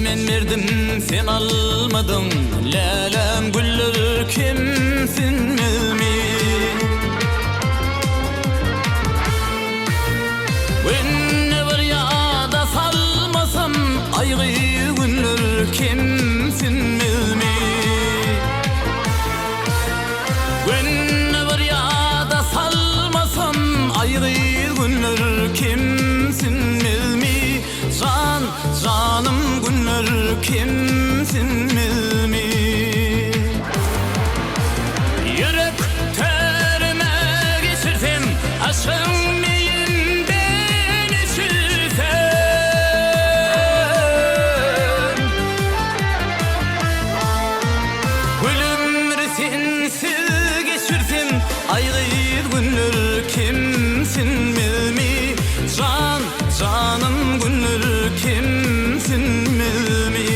men verdim sen almadın, lalem güller kimsin bilmi. Whenever ya da salmasam aygı günler kimsin bilmi. Whenever ya da salmasam aygı günler kimsin bilmi. Canım günler kimsin bilmi. Yürek terime geçirdim aşkın meyimden içilsem. Gülümrü sensiz geçirdim ayrı günler kimsin bilmi. Canım günler kimsin bilmi.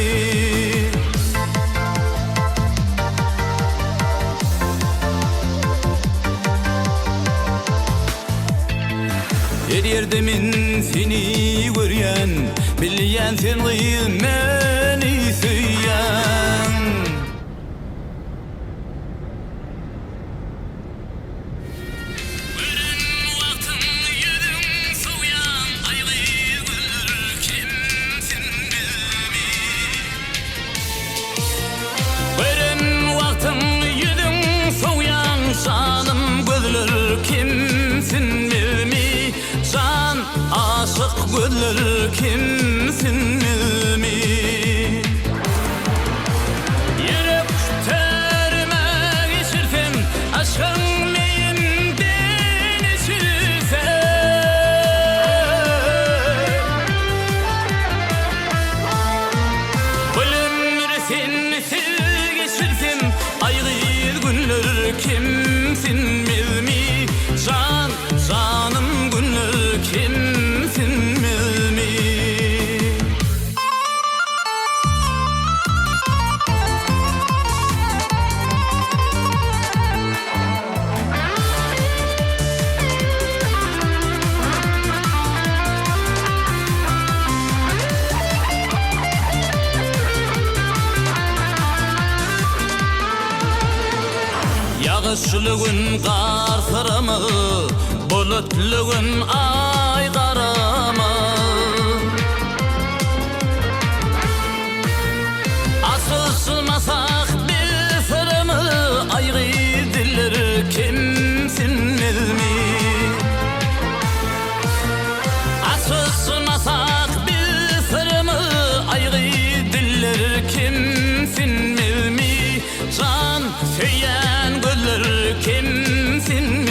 Her yerde men seni görýän, bilýän sen meni süýýän. Canım gözler kimsin bilmi. Can aşık gözler kimsin bilmi. Yürek terime geçirdim aşkın meyimden içilsem. Gülümrü sensiz geçirdim ayrı günler kimsin bilmi. Canım günler kimsin bilmi. Yağışlı gün kar sarama, bulutlu gün ay karama. Asılmasak bir sırrımı ayrı diller kimsin bilmi. Asılmasak bir sırrımı ayrı diller kimsin bilmi. Can söyleyen gözler kimsin